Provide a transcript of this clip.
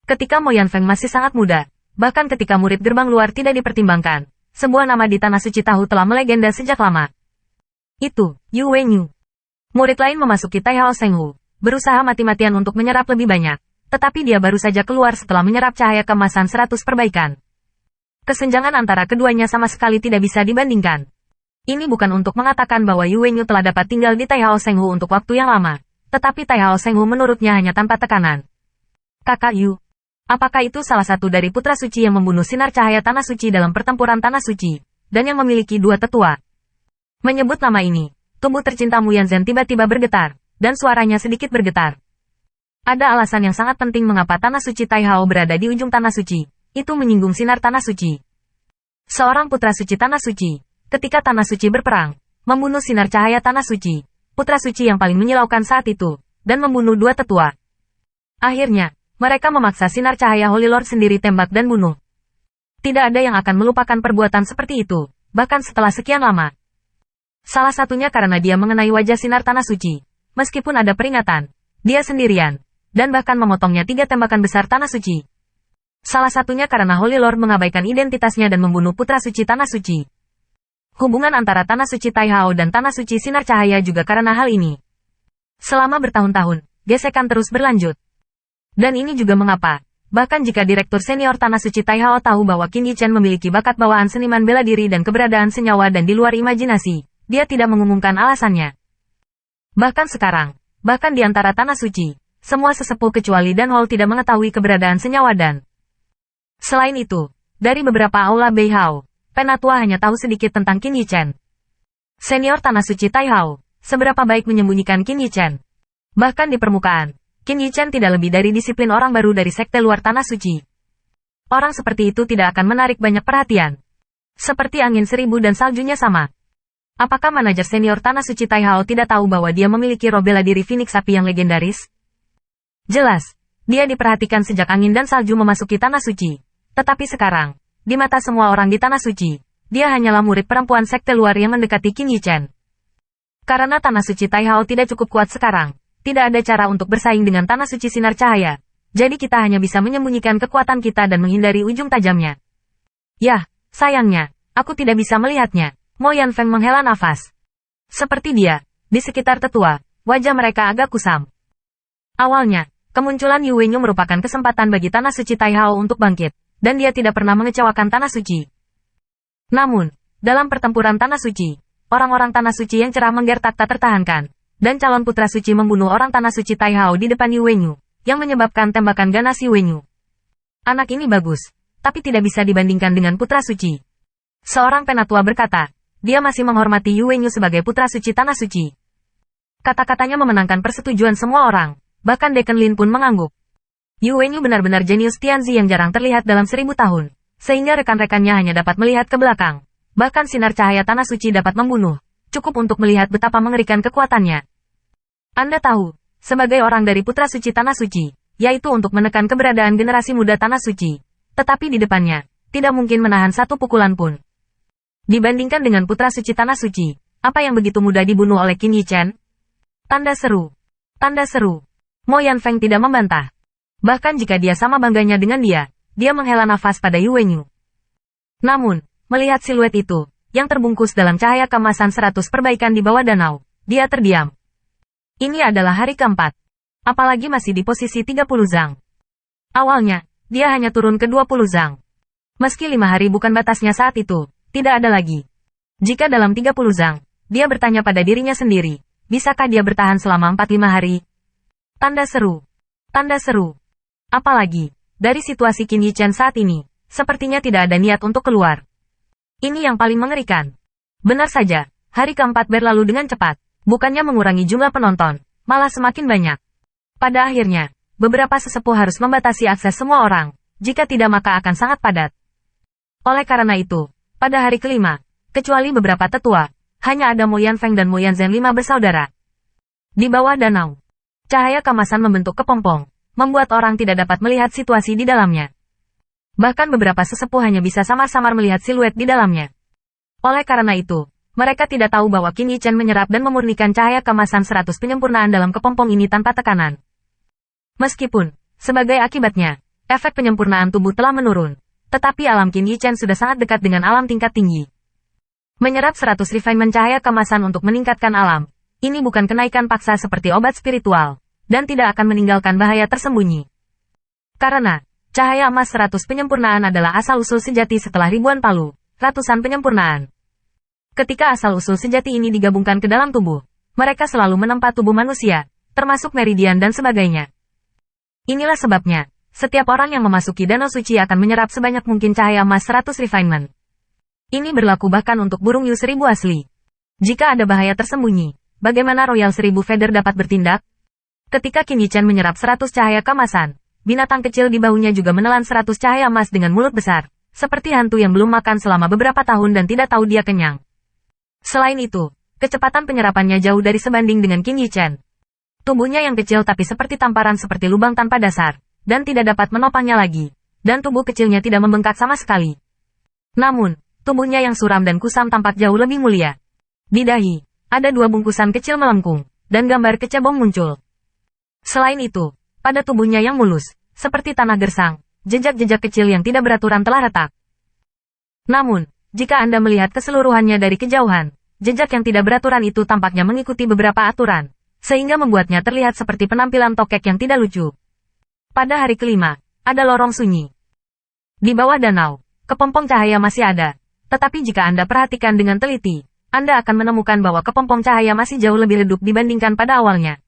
Ketika Mo Yanfeng masih sangat muda, bahkan ketika murid gerbang luar tidak dipertimbangkan, sebuah nama di Tanah Suci Tahu telah melegenda sejak lama. Itu, Yu Wenyu. Murid lain memasuki Taihao Shenghu, berusaha mati-matian untuk menyerap lebih banyak, tetapi dia baru saja keluar setelah menyerap cahaya kemasan 100 perbaikan. Kesenjangan antara keduanya sama sekali tidak bisa dibandingkan. Ini bukan untuk mengatakan bahwa Yu Wenyu telah dapat tinggal di Taihao Shenghu untuk waktu yang lama, tetapi Taihao Shenghu menurutnya hanya tanpa tekanan. Kakak Yu, apakah itu salah satu dari putra suci yang membunuh sinar cahaya Tanah Suci dalam pertempuran Tanah Suci, dan yang memiliki dua tetua? Menyebut nama ini, tubuh tercinta Mu Yanzhen tiba-tiba bergetar, dan suaranya sedikit bergetar. Ada alasan yang sangat penting mengapa Tanah Suci Taihao berada di ujung Tanah Suci, itu menyinggung sinar Tanah Suci. Seorang putra suci Tanah Suci, ketika Tanah Suci berperang, membunuh sinar cahaya Tanah Suci, putra suci yang paling menyilaukan saat itu, dan membunuh dua tetua. Akhirnya, mereka memaksa sinar cahaya Holy Lord sendiri tembak dan bunuh. Tidak ada yang akan melupakan perbuatan seperti itu, bahkan setelah sekian lama. Salah satunya karena dia mengenai wajah sinar Tanah Suci. Meskipun ada peringatan, dia sendirian, dan bahkan memotongnya 3 tembakan besar Tanah Suci. Salah satunya karena Holy Lord mengabaikan identitasnya dan membunuh putra suci Tanah Suci. Hubungan antara Tanah Suci Taihao dan Tanah Suci Sinar Cahaya juga karena hal ini. Selama bertahun-tahun, gesekan terus berlanjut. Dan ini juga mengapa, bahkan jika Direktur Senior Tanah Suci Taihao tahu bahwa Qin Yichen memiliki bakat bawaan seniman bela diri dan keberadaan senyawa dan di luar imajinasi, dia tidak mengumumkan alasannya. Bahkan sekarang, bahkan di antara Tanah Suci, semua sesepuh kecuali Dan Hall tidak mengetahui keberadaan senyawa dan. Selain itu, dari beberapa aula Beihao, Penatua hanya tahu sedikit tentang Qin Yichen. Senior Tanah Suci Taihao, seberapa baik menyembunyikan Qin Yichen. Bahkan di permukaan, Qin Yichen tidak lebih dari disiplin orang baru dari sekte luar Tanah Suci. Orang seperti itu tidak akan menarik banyak perhatian. Seperti angin 1000 dan saljunya sama. Apakah manajer senior Tanah Suci Taihao tidak tahu bahwa dia memiliki roh bela diri Phoenix Api yang legendaris? Jelas, dia diperhatikan sejak angin dan salju memasuki Tanah Suci. Tetapi sekarang, di mata semua orang di Tanah Suci, dia hanyalah murid perempuan sekte luar yang mendekati Qin Yichen. Karena Tanah Suci Taihao tidak cukup kuat sekarang, tidak ada cara untuk bersaing dengan Tanah Suci Sinar Cahaya. Jadi kita hanya bisa menyembunyikan kekuatan kita dan menghindari ujung tajamnya. Yah, sayangnya, aku tidak bisa melihatnya. Mo Yanfeng menghela nafas. Seperti dia, di sekitar tetua, wajah mereka agak kusam. Awalnya, kemunculan Yu Wenyu merupakan kesempatan bagi Tanah Suci Taihao untuk bangkit, dan dia tidak pernah mengecewakan Tanah Suci. Namun, dalam pertempuran Tanah Suci, orang-orang Tanah Suci yang cerah menggertak tak tertahankan, dan calon putra suci membunuh orang Tanah Suci Taihao di depan Yu Wenyu, yang menyebabkan tembakan ganas Yu Wenyu. Anak ini bagus, tapi tidak bisa dibandingkan dengan putra suci. Seorang penatua berkata, dia masih menghormati Yu Wenyu sebagai putra suci Tanah Suci. Kata-katanya memenangkan persetujuan semua orang, bahkan Deacon Lin pun mengangguk. Yu Wenyu benar-benar jenius Tianzi yang jarang terlihat dalam 1000 tahun, sehingga rekan-rekannya hanya dapat melihat ke belakang. Bahkan sinar cahaya Tanah Suci dapat membunuh, cukup untuk melihat betapa mengerikan kekuatannya. Anda tahu, sebagai orang dari putra suci Tanah Suci, yaitu untuk menekan keberadaan generasi muda Tanah Suci. Tetapi di depannya, tidak mungkin menahan satu pukulan pun. Dibandingkan dengan putra suci Tanah Suci, apa yang begitu mudah dibunuh oleh Qin Yichen? Tanda seru. Tanda seru. Mo Yanfeng tidak membantah. Bahkan jika dia sama bangganya dengan dia menghela nafas pada Yu Wenyu. Namun, melihat siluet itu, yang terbungkus dalam cahaya kemasan 100 perbaikan di bawah danau, dia terdiam. Ini adalah hari keempat. Apalagi masih di posisi 30 zang. Awalnya, dia hanya turun ke 20 zang. Meski 5 hari bukan batasnya saat itu, tidak ada lagi. Jika dalam 30 zang, dia bertanya pada dirinya sendiri, bisakah dia bertahan selama 45 hari? Tanda seru. Tanda seru. Apalagi, dari situasi Qin Yichen saat ini, sepertinya tidak ada niat untuk keluar. Ini yang paling mengerikan. Benar saja, hari keempat berlalu dengan cepat. Bukannya mengurangi jumlah penonton, malah semakin banyak. Pada akhirnya, beberapa sesepuh harus membatasi akses semua orang, jika tidak maka akan sangat padat. Oleh karena itu, pada hari kelima, kecuali beberapa tetua, hanya ada Mo Yanfeng dan Mo Yanzhen 5 bersaudara. Di bawah danau, cahaya kemasan membentuk kepompong, membuat orang tidak dapat melihat situasi di dalamnya. Bahkan beberapa sesepuh hanya bisa samar-samar melihat siluet di dalamnya. Oleh karena itu, mereka tidak tahu bahwa Qin Yichen menyerap dan memurnikan cahaya kemasan 100 penyempurnaan dalam kepompong ini tanpa tekanan. Meskipun, sebagai akibatnya, efek penyempurnaan tubuh telah menurun. Tetapi alam Qin Yichen sudah sangat dekat dengan alam tingkat tinggi. Menyerap 100 refinement cahaya kemasan untuk meningkatkan alam. Ini bukan kenaikan paksa seperti obat spiritual. Dan tidak akan meninggalkan bahaya tersembunyi. Karena, cahaya emas 100 penyempurnaan adalah asal-usul sejati setelah ribuan palu, ratusan penyempurnaan. Ketika asal-usul sejati ini digabungkan ke dalam tubuh, mereka selalu menempa tubuh manusia, termasuk meridian dan sebagainya. Inilah sebabnya, setiap orang yang memasuki danau suci akan menyerap sebanyak mungkin cahaya emas 100 refinement. Ini berlaku bahkan untuk burung Yu 1000 asli. Jika ada bahaya tersembunyi, bagaimana Royal 1000 Feather dapat bertindak? Ketika Qin Yichen menyerap 100 cahaya kemasan, binatang kecil di bahunya juga menelan 100 cahaya emas dengan mulut besar, seperti hantu yang belum makan selama beberapa tahun dan tidak tahu dia kenyang. Selain itu, kecepatan penyerapannya jauh dari sebanding dengan Qin Yichen. Tubuhnya yang kecil tapi seperti tamparan seperti lubang tanpa dasar, dan tidak dapat menopangnya lagi, dan tubuh kecilnya tidak membengkak sama sekali. Namun, tubuhnya yang suram dan kusam tampak jauh lebih mulia. Di dahi, ada 2 bungkusan kecil melengkung, dan gambar kecebong muncul. Selain itu, pada tubuhnya yang mulus, seperti tanah gersang, jejak-jejak kecil yang tidak beraturan telah retak. Namun, jika Anda melihat keseluruhannya dari kejauhan, jejak yang tidak beraturan itu tampaknya mengikuti beberapa aturan, sehingga membuatnya terlihat seperti penampilan tokek yang tidak lucu. Pada hari kelima, ada lorong sunyi. Di bawah danau, kepompong cahaya masih ada, tetapi jika Anda perhatikan dengan teliti, Anda akan menemukan bahwa kepompong cahaya masih jauh lebih redup dibandingkan pada awalnya.